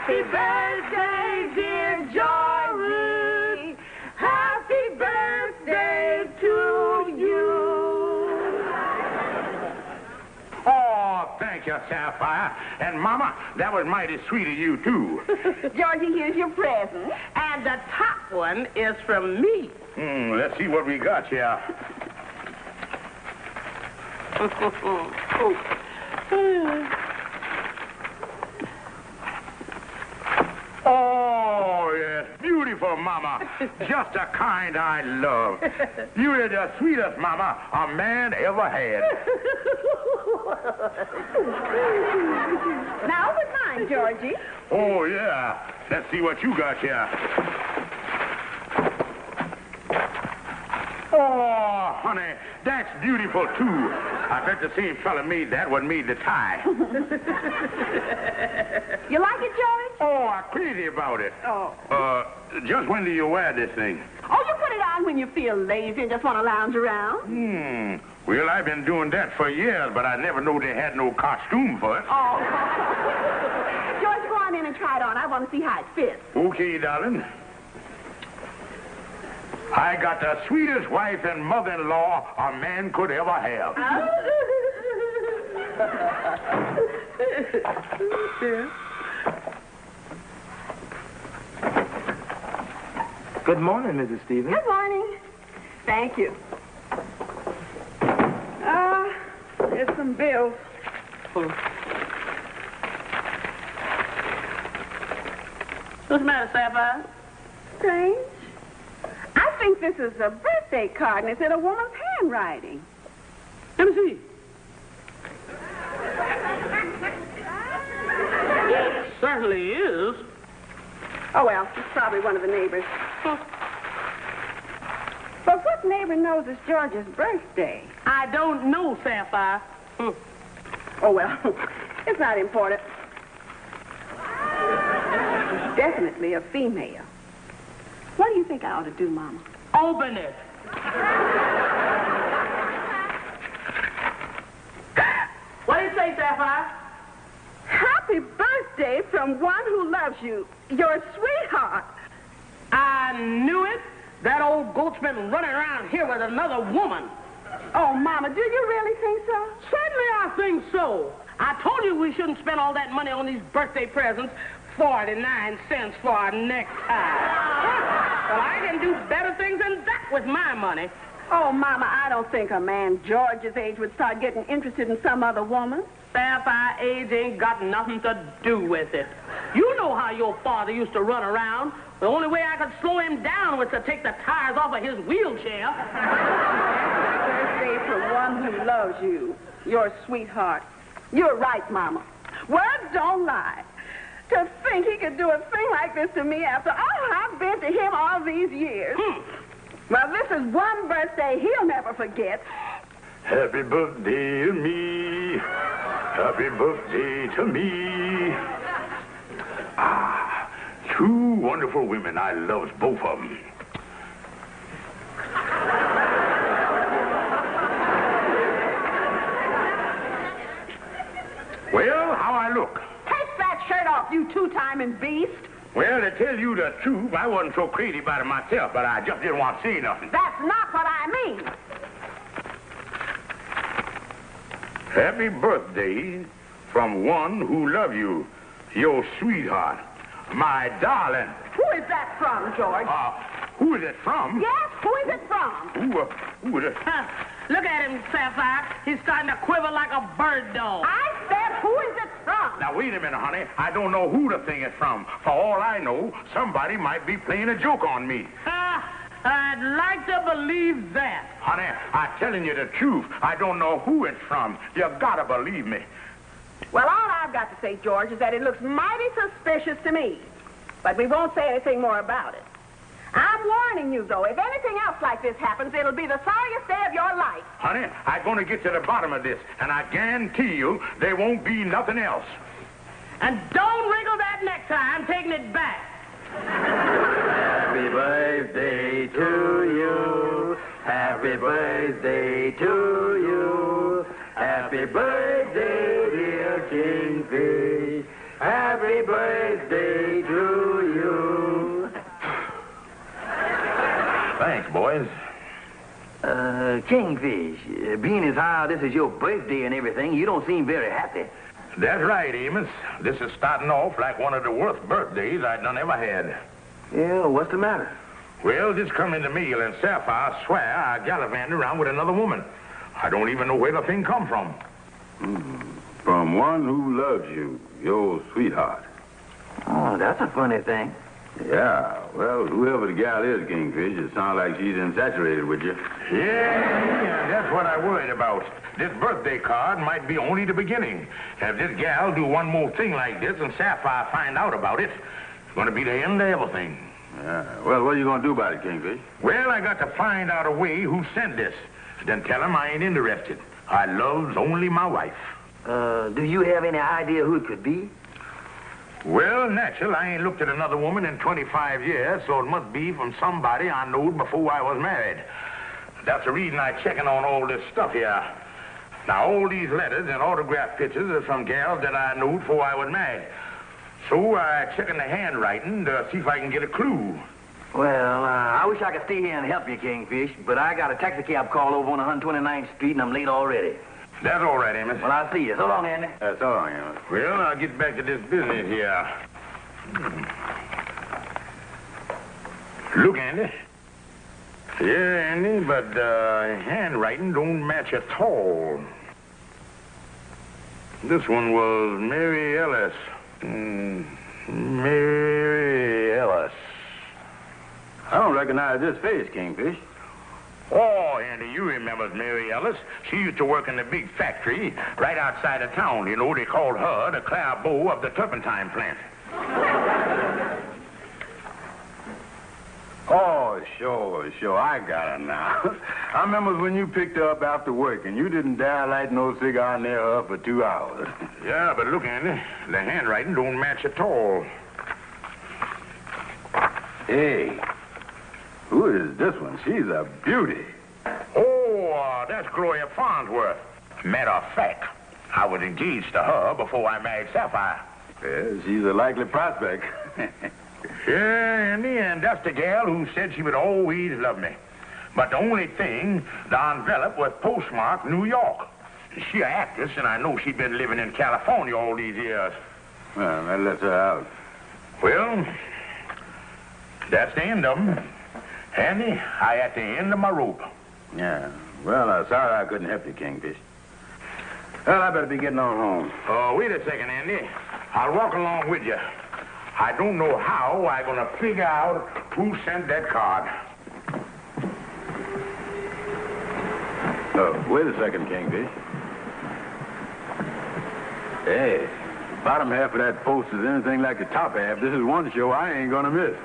Happy birthday, dear Georgie. Happy birthday to you. Oh, thank you, Sapphire. And, Mama, that was mighty sweet of you, too. Georgie, here's your present. And the top one is from me. Let's see what we got here. Oh, yes, beautiful, Mama. Just the kind I love. You're the sweetest Mama a man ever had. Now open mine, Georgie. Oh, yeah. Let's see what you got here. Oh, honey, that's beautiful, too. I bet the same fella made that one made the tie. You like it, George? Oh, I'm crazy about it. Oh. Just when do you wear this thing? Oh, you put it on when you feel lazy and just want to lounge around? Well, I've been doing that for years, but I never knew they had no costume for it. Oh. George, go on in and try it on. I want to see how it fits. Okay, darling. I got the sweetest wife and mother-in-law a man could ever have. Good morning, Mrs. Stevens. Good morning. Thank you. There's some bills. What's the matter, Sapphire? Strange. I think this is a birthday card, and it's in a woman's handwriting. Let me see. It certainly is. Oh, well, it's probably one of the neighbors. But what neighbor knows it's George's birthday? I don't know, Sapphire. Oh, well, it's not important. It's definitely a female. What do you think I ought to do, Mama? Open it. What do you say, Sapphire? Happy birthday from one who loves you, your sweetheart. I knew it. That old goat's been running around here with another woman. Oh, Mama, do you really think so? Certainly I think so. I told you we shouldn't spend all that money on these birthday presents. 49 cents for a necktie. Well, I can do better things than that with my money. Oh, Mama, I don't think a man George's age would start getting interested in some other woman. Sapphire, age ain't got nothing to do with it. You know how your father used to run around. The only way I could slow him down was to take the tires off of his wheelchair. Birthday for one who loves you, your sweetheart. You're right, Mama. Words don't lie. To think he could do a thing like this to me after all I've been to him all these years. Well, this is one birthday he'll never forget. Happy birthday to me. Happy birthday to me. Ah, two wonderful women. I loves both of them. Well, how I look? Take that shirt off, you two-timing beast. Well, to tell you the truth, I wasn't so crazy about it myself, but I just didn't want to say nothing. That's not what I mean. Happy birthday from one who loves you, your sweetheart, my darling. Who is that from, George? Who is it from? Yes, who is it from? Who is it? Look at him, Sapphire. He's starting to quiver like a bird dog. I said, who is it from? Now, wait a minute, honey. I don't know who the thing is from. For all I know, somebody might be playing a joke on me. I'd like to believe that. Honey, I'm telling you the truth. I don't know who it's from. You gotta believe me. Well, all I've got to say, George, is that it looks mighty suspicious to me. But we won't say anything more about it. I'm warning you, though, if anything else like this happens, it'll be the sorriest day of your life. Honey, I'm going to get to the bottom of this, and I guarantee you there won't be nothing else. And don't wrinkle that necktie. I'm taking it back. Happy birthday to you. Happy birthday to you. Happy birthday, dear Kingfish. Happy birthday boys. Kingfish, being as how this is your birthday and everything, you don't seem very happy. That's right, Amos. This is starting off like one of the worst birthdays I done ever had. Yeah, what's the matter? Well, just come in the mail and Sapphire swear I gallivanted around with another woman. I don't even know where the thing come from. From one who loves you, your sweetheart. Oh, that's a funny thing. Yeah, well, whoever the gal is, Kingfish, it sounds like she's infatuated with you. Yeah, that's what I worried about. This birthday card might be only the beginning. And if this gal do one more thing like this and Sapphire find out about it, it's going to be the end of everything. Yeah, well, what are you going to do about it, Kingfish? Well, I got to find out a way who sent this. Then tell him I ain't interested. I loves only my wife. Do you have any idea who it could be? Well, natural, I ain't looked at another woman in 25 years, so it must be from somebody I knowed before I was married. That's the reason I checking on all this stuff here. Now, all these letters and autograph pictures are from gals that I knowed before I was married. So I checking the handwriting to see if I can get a clue. Well, I wish I could stay here and help you, Kingfish, but I got a taxi cab call over on 129th Street, and I'm late already. That's all right, Amos. Well, I'll see you. So long, Andy. So long, Amos. Well, I'll get back to this business here. Look, Andy. Yeah, Andy, but handwriting don't match at all. This one was Mary Ellis. Mary Ellis. I don't recognize this face, Kingfish. Oh, Andy, you remember Mary Ellis. She used to work in the big factory right outside of town. You know, they called her the Clairbeau of the turpentine plant. Oh, sure. I got her now. I remember when you picked her up after work, and you didn't dare light no cigar near her for 2 hours. Yeah, but look, Andy, the handwriting don't match at all. Hey, who is this one? She's a beauty. Oh, that's Gloria Farnsworth. Matter of fact, I was engaged to her before I married Sapphire. Yeah, she's a likely prospect. Yeah, Andy, and that's the gal who said she would always love me. But the only thing, the envelope was postmarked New York. She an actress, and I know she'd been living in California all these years. Well, that lets her out. Well, that's the end of them. Andy, I at the end of my rope. Yeah. Well, sorry I couldn't help you, Kingfish. Well, I better be getting on home. Oh, wait a second, Andy. I'll walk along with you. I don't know how I'm going to figure out who sent that card. Oh, wait a second, Kingfish. Hey, the bottom half of that post is anything like the top half. This is one show I ain't gonna miss.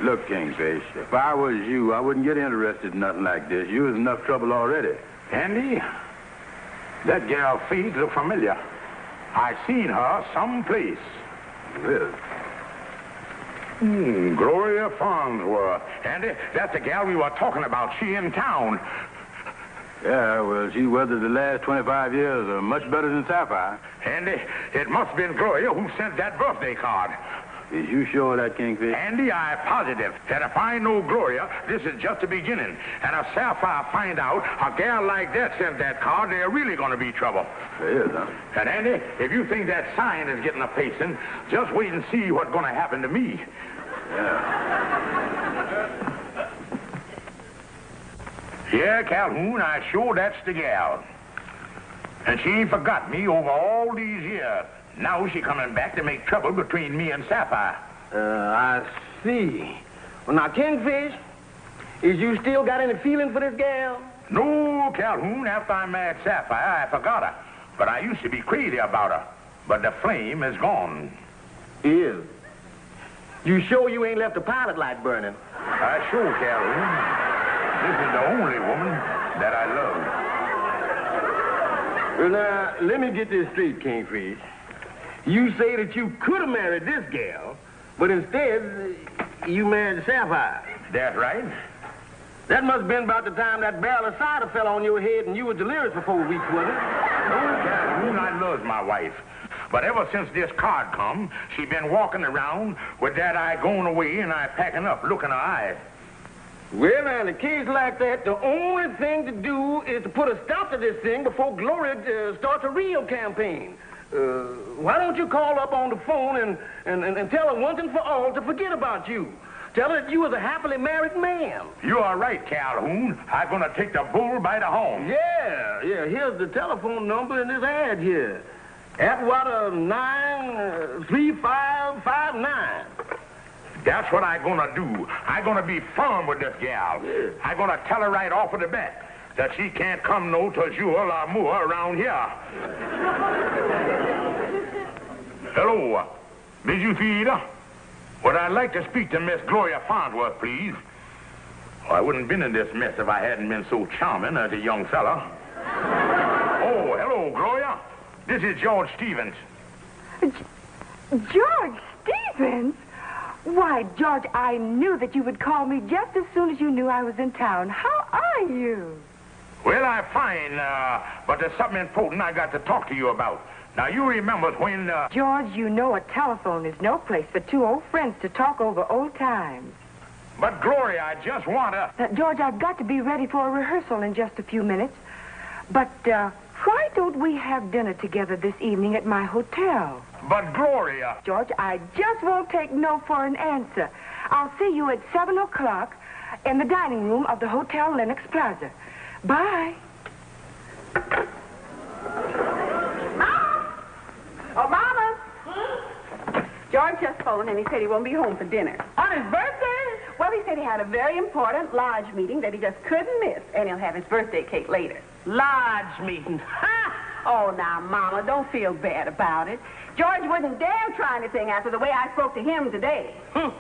Look, Kingfish, if I was you, I wouldn't get interested in nothing like this. You was enough trouble already. Andy, that gal face look familiar. I seen her someplace. Well, Gloria Farnsworth. Andy, that's the gal we were talking about. She in town. yeah, well, she weathered the last 25 years much better than Sapphire. Andy, it must have been Gloria who sent that birthday card. Is you sure of that, Kingfish? Andy, I'm positive that if I know Gloria, this is just the beginning. And if Sapphire find out a gal like that sent that card, there's really going to be trouble. There is, huh? And Andy, if you think that sign is getting a pacing, just wait and see what's going to happen to me. Yeah. Yeah, Calhoun, I sure that's the gal. And she ain't forgot me over all these years. Now she coming back to make trouble between me and Sapphire. I see. Well, now, Kingfish, is you still got any feeling for this gal? No, Calhoun, after I married Sapphire, I forgot her. But I used to be crazy about her. But the flame is gone. Is. You sure you ain't left the pilot light burning? I sure, Calhoun. This is the only woman that I love. Well, now, let me get this straight, Kingfish. You say that you could have married this gal, but instead, you married Sapphire. That's right. That must have been about the time that barrel of cider fell on your head and you were delirious for 4 weeks, wasn't it? Calhoun, I love my wife. But ever since this card come, she been walking around with that eye going away and I packing up, looking her eyes. Well, now, in a case like that, the only thing to do is to put a stop to this thing before Gloria starts a real campaign. Why don't you call up on the phone and tell her once and for all to forget about you? Tell her that you was a happily married man. You are right, Calhoun. I'm going to take the bull by the horn. Yeah. Here's the telephone number in this ad here. Atwater 93559. That's what I'm going to do. I'm going to be firm with this gal. I'm going to tell her right off of the bat that she can't come no to jour or more around here. Hello. Did you feed her? Would I like to speak to Miss Gloria Farnsworth, please? Well, I wouldn't have been in this mess if I hadn't been so charming as a young fella. Oh, hello, Gloria. This is George Stevens. George Stevens? Why, George, I knew that you would call me just as soon as you knew I was in town. How are you? Well, I'm fine, but there's something important I got to talk to you about. Now, you remember when, George, you know a telephone is no place for two old friends to talk over old times. But, Gloria, I just want to... George, I've got to be ready for a rehearsal in just a few minutes. But, why don't we have dinner together this evening at my hotel? But, Gloria... George, I just won't take no for an answer. I'll see you at 7 o'clock in the dining room of the Hotel Lenox Plaza. Bye. Oh, Mama! George just phoned and he said he won't be home for dinner. On his birthday? Well, he said he had a very important lodge meeting that he just couldn't miss, and he'll have his birthday cake later. Lodge meeting. Ha! Oh, now, Mama, don't feel bad about it. George wouldn't dare try anything after the way I spoke to him today. Well,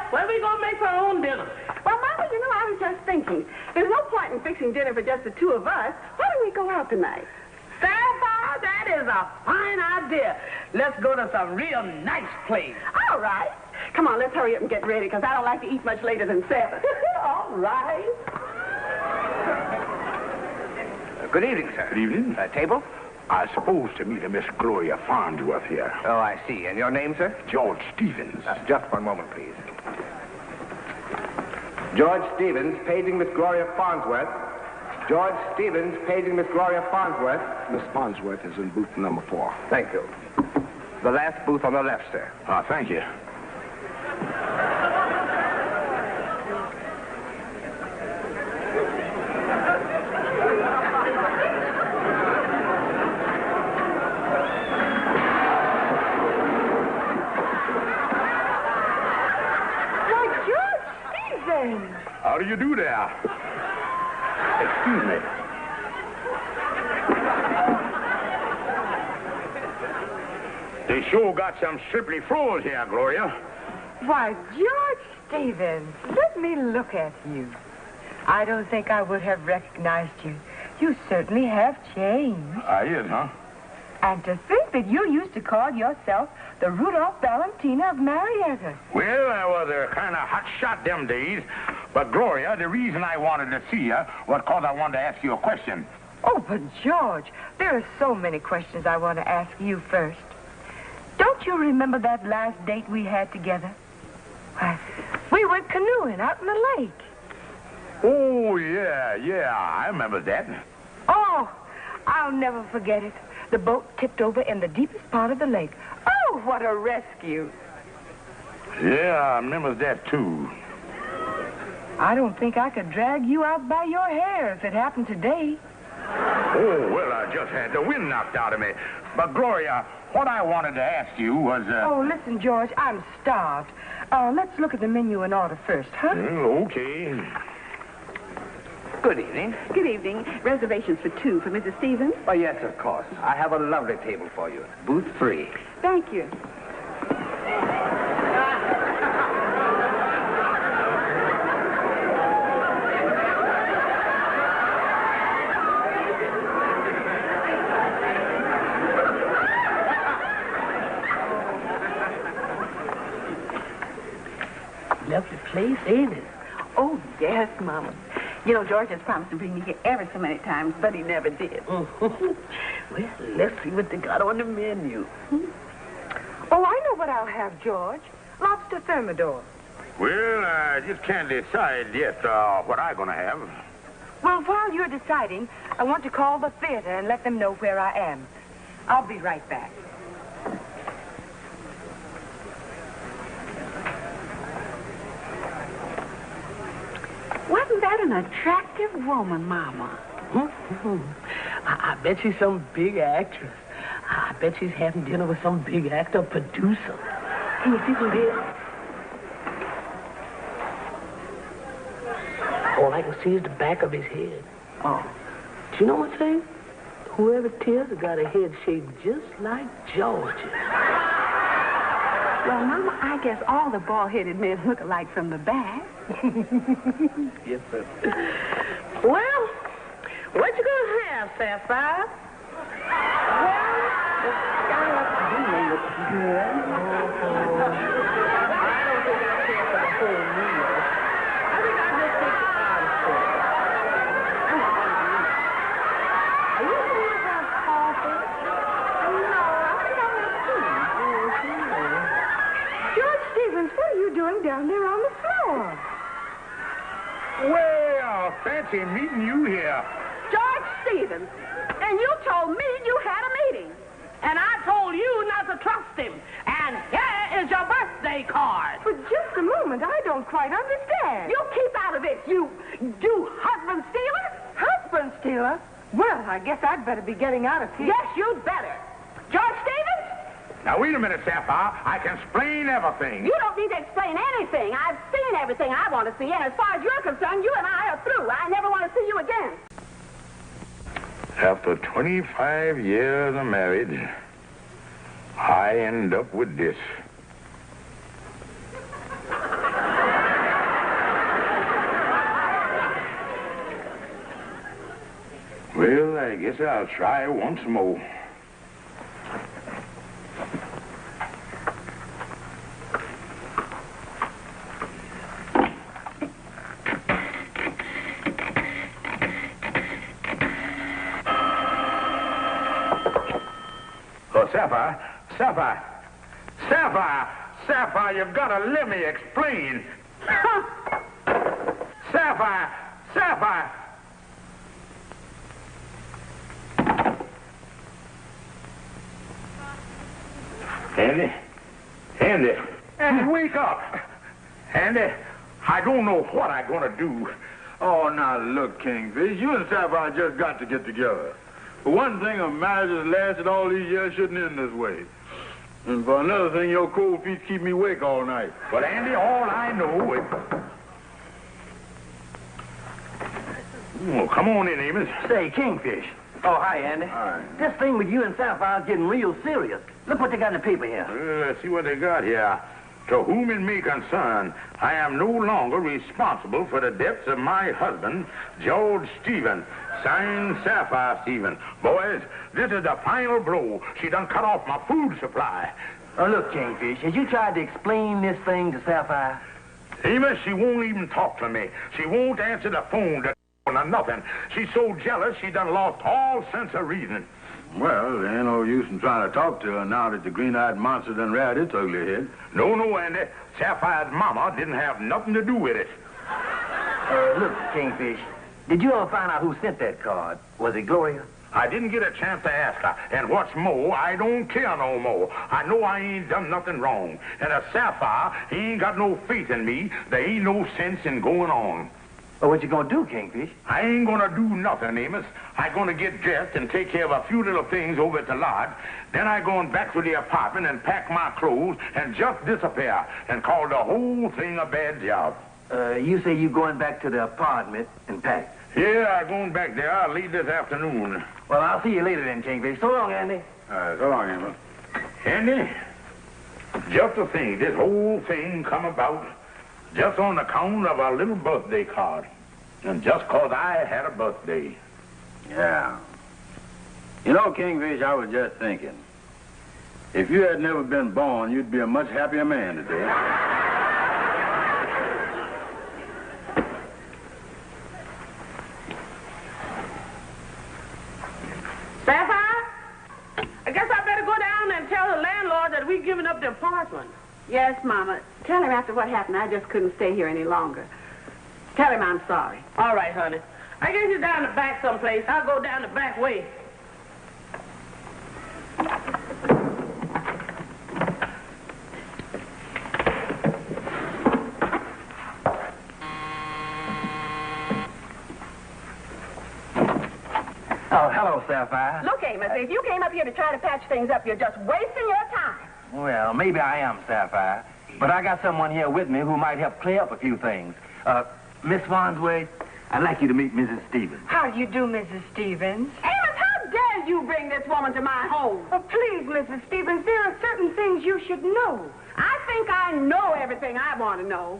when we gonna make our own dinner? Well, Mama, you know, I was just thinking, there's no point in fixing dinner for just the two of us. Why don't we go out tonight? Sapphire, that is a fine idea. Let's go to some real nice place. All right. Come on, let's hurry up and get ready, because I don't like to eat much later than 7. All right. Good evening, sir. Good evening. Table? I'm supposed to meet a Miss Gloria Farnsworth here. Oh, I see. And your name, sir? George Stevens. Just one moment, please. George Stevens, paging Miss Gloria Farnsworth. George Stevens, paging Miss Gloria Farnsworth. Miss Farnsworth is in booth number 4. Thank you. The last booth on the left, sir. Thank you. How do you do there? Excuse me. They sure got some slippery floors here, Gloria. Why, George Stevens, let me look at you. I don't think I would have recognized you. You certainly have changed. Is, huh? And to think that you used to call yourself the Rudolph Valentina of Marietta. Well, I was a kind of hot shot them days. But, Gloria, the reason I wanted to see you was because I wanted to ask you a question. Oh, but George, there are so many questions I want to ask you first. Don't you remember that last date we had together? Why, we went canoeing out in the lake. Oh, yeah, I remember that. Oh, I'll never forget it. The boat tipped over in the deepest part of the lake. Oh, what a rescue. Yeah, I remember that, too. I don't think I could drag you out by your hair if it happened today. Oh, well, I just had the wind knocked out of me. But, Gloria, what I wanted to ask you was, Oh, listen, George, I'm starved. Let's look at the menu and order first, huh? Okay. Good evening. Good evening. Reservations for 2 for Mrs. Stevens? Oh, yes, of course. I have a lovely table for you. Booth 3. Thank you. Lovely place, ain't it? Oh, yes, Mama. You know, George has promised to bring me here ever so many times, but he never did. Well, let's see what they got on the menu. Oh, I know what I'll have, George. Lobster thermidor. Well, I just can't decide yet what I'm going to have. Well, while you're deciding, I want to call the theater and let them know where I am. I'll be right back. Wasn't that an attractive woman, Mama? I bet she's some big actress. I bet she's having dinner with some big actor producer. Can you see who it is? All I can see is the back of his head. Oh. Do you know what I'm saying? Whoever it is has got a head shaped just like Georgia. Well, Mama, I guess all the bald-headed men look alike from the back. Yes, sir. Well, what you gonna have, Sapphire? Well, the scallop dinner looks good. I don't think I care for the whole meal. I think I'll just take the artist for it. Are you going to have coffee? No, I think I'll have tea. George Stevens, what are you doing down there on the floor? Well, fancy meeting you here. George Stevens, and you told me you had a meeting. And I told you not to trust him. And here is your birthday card. For just a moment, I don't quite understand. You keep out of it, you husband stealer. Husband stealer? Well, I guess I'd better be getting out of here. Yes, you'd better. George Stevens? Now, wait a minute, Sapphire. I can explain everything. You don't need to explain anything. I've seen everything I want to see, and as far as you're concerned, you and I are through. I never want to see you again. After 25 years of marriage, I end up with this. Well, I guess I'll try once more. Oh, Sapphire, you've got to let me explain. Sapphire. Andy, wake up. Andy, I don't know what I'm going to do. Oh, now look, Kingfish, you and Sapphire just got to get together. For one thing, a marriage that's lasted all these years shouldn't end this way. And for another thing, your cold feet keep me awake all night. But, Andy, all I know is... Oh, come on in, Amos. Say, Kingfish. Oh, hi, Andy. Hi. This thing with you and Sapphire's getting real serious. Look what they got in the paper here. Let's see what they got here. To whom it may concern, I am no longer responsible for the deaths of my husband, George Stevens. Signed, Sapphire Stevens. Boys, this is the final blow. She done cut off my food supply. Oh, look, Kingfish, has you tried to explain this thing to Sapphire? Amos, she won't even talk to me. She won't answer the phone to or nothing. She's so jealous she done lost all sense of reason. Well, there ain't no use in trying to talk to her now that the green-eyed monster done reared its ugly head. No, Andy. Sapphire's mama didn't have nothing to do with it. Look, Kingfish, did you ever find out who sent that card? Was it Gloria? I didn't get a chance to ask her. And what's more, I don't care no more. I know I ain't done nothing wrong. And if Sapphire ain't got no faith in me, there ain't no sense in going on. Well, what you gonna do, Kingfish? I ain't gonna do nothing, Amos. I gonna get dressed and take care of a few little things over at the lodge. Then I going back to the apartment and pack my clothes and just disappear and call the whole thing a bad job. You say you going back to the apartment and pack? Yeah, I'm going back there. I'll leave this afternoon. Well, I'll see you later then, Kingfish. So long, Andy. All right, so long, Amos. Andy, just to think, this whole thing come about just on account of a little birthday card. And just 'cause I had a birthday. Yeah. You know, Kingfish, I was just thinking. If you had never been born, you'd be a much happier man today. Sapphire? I guess I better go down and tell the landlord that we've given up the apartment. Yes, Mama. tell him after what happened, I just couldn't stay here any longer. Tell him I'm sorry. All right, honey. I guess you're down the back someplace. I'll go down the back way. Oh, hello, Sapphire. Look, Amos, if you came up here to try to patch things up, you're just wasting your time. Well, maybe I am, Sapphire. But I got someone here with me who might help clear up a few things. Miss Farnsworth, I'd like you to meet Mrs. Stevens. How do you do, Mrs. Stevens? Amos, how dare you bring this woman to my home? Oh, please, Mrs. Stevens, there are certain things you should know. I think I know everything I want to know.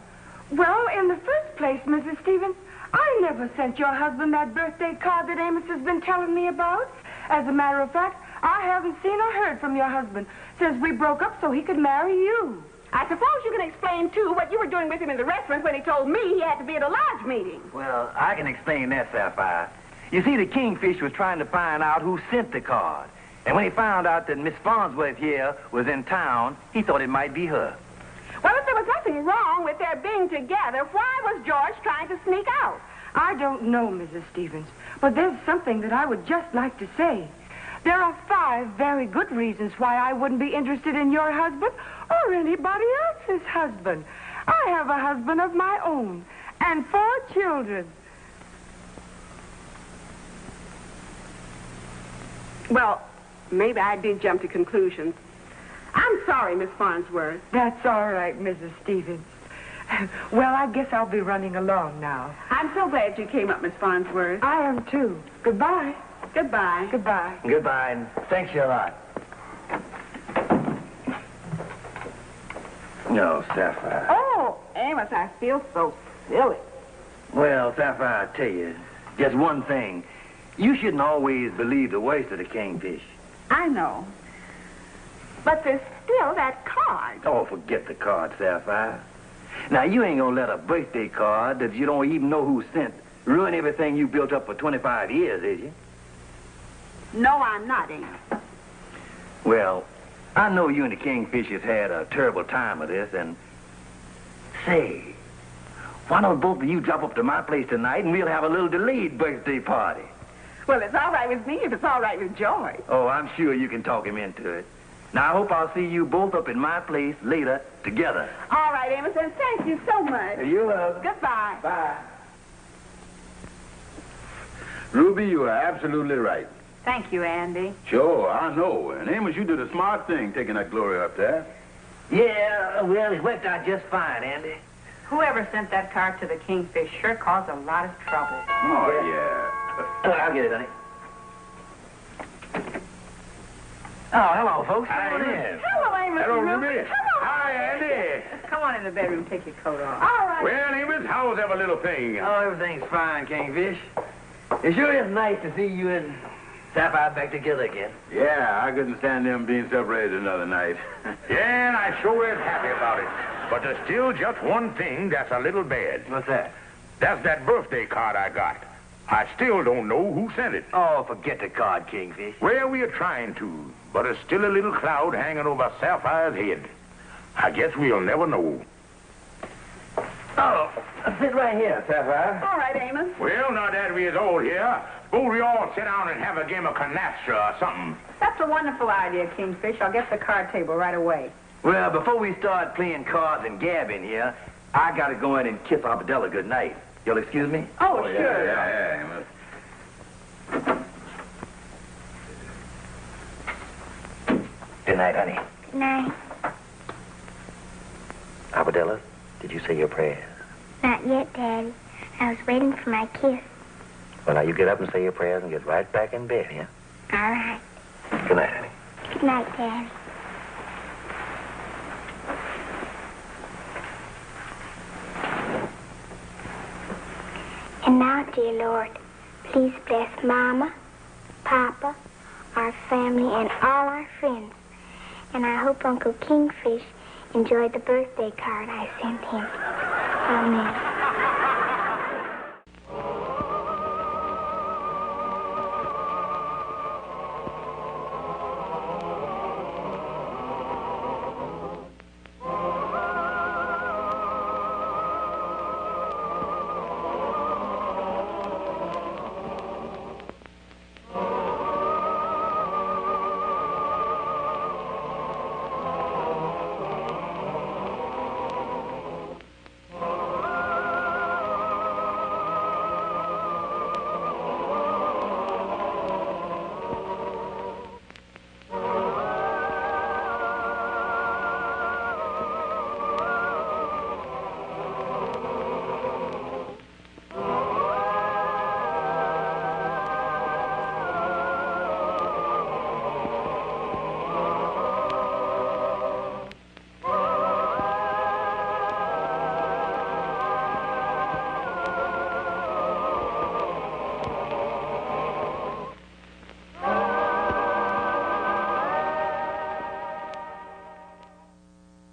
Well, in the first place, Mrs. Stevens, I never sent your husband that birthday card that Amos has been telling me about. As a matter of fact, I haven't seen or heard from your husband since we broke up so he could marry you. I suppose you can explain, too, what you were doing with him in the restaurant when he told me he had to be at a lodge meeting. Well, I can explain that, Sapphire. You see, the Kingfish was trying to find out who sent the card. And when he found out that Miss Farnsworth here was in town, he thought it might be her. Well, if there was nothing wrong with their being together, why was George trying to sneak out? I don't know, Mrs. Stevens, but there's something that I would just like to say. There are 5 very good reasons why I wouldn't be interested in your husband or anybody else's husband. I have a husband of my own and 4 children. Well, maybe I did jump to conclusions. I'm sorry, Miss Farnsworth. That's all right, Mrs. Stevens. Well, I guess I'll be running along now. I'm so glad you came up, Miss Farnsworth. I am, too. Goodbye. Goodbye. Goodbye. Goodbye, and thanks you a lot. No, Sapphire. Oh, Amos, I feel so silly. Well, Sapphire, I tell you, just one thing. You shouldn't always believe the worst of the Kingfish. I know. But there's still that card. Oh, forget the card, Sapphire. Now, you ain't gonna let a birthday card that you don't even know who sent ruin everything you built up for 25 years, is you? No, I'm not, Amos. Well, I know you and the Kingfish has had a terrible time of this, and... Say, why don't both of you drop up to my place tonight and we'll have a little delayed birthday party? Well, it's all right with me if it's all right with George. Oh, I'm sure you can talk him into it. Now, I hope I'll see you both up in my place later together. All right, Amos, and thank you so much. You're welcome. Goodbye. Bye. Ruby, you are absolutely right. Thank you, Andy. Sure, I know. And Amos, you did a smart thing taking that Gloria up there. Yeah, well, it worked out just fine, Andy. Whoever sent that card to the Kingfish sure caused a lot of trouble. Oh, yeah. I'll get it, honey. Oh, hello, folks. Hi, Come on in. Hello, Amos. Hello, and Ruby. Hello. Hi, Andy. Come on in the bedroom, take your coat off. All right. Well, Amos, how's every little thing? Oh, everything's fine, Kingfish. It sure is nice to see you and Sapphire back together again. Yeah, I couldn't stand them being separated another night. Yeah, and I sure is happy about it. But there's still just one thing that's a little bad. What's that? That's that birthday card I got. I still don't know who sent it. Oh, forget the card, Kingfish. Well, we are trying to, but there's still a little cloud hanging over Sapphire's head. I guess we'll never know. Oh, sit right here, Sapphire. All right, Amos. Well, now that we is all here, suppose we all sit down and have a game of canastra or something. That's a wonderful idea, Kingfish. I'll get the card table right away. Well, before we start playing cards and gabbing here, I gotta go in and kiss Arbadella good night. You'll excuse me? Oh, Yeah, sure. yeah, Amos. Good night, honey. Good night. Arbadella, did you say your prayers? Not yet, Daddy. I was waiting for my kiss. Well, now you get up and say your prayers and get right back in bed, yeah? All right. Good night, honey. Good night, Daddy. And now, dear Lord, please bless Mama, Papa, our family, and all our friends. And I hope Uncle Kingfish enjoyed the birthday card I sent him. Amen.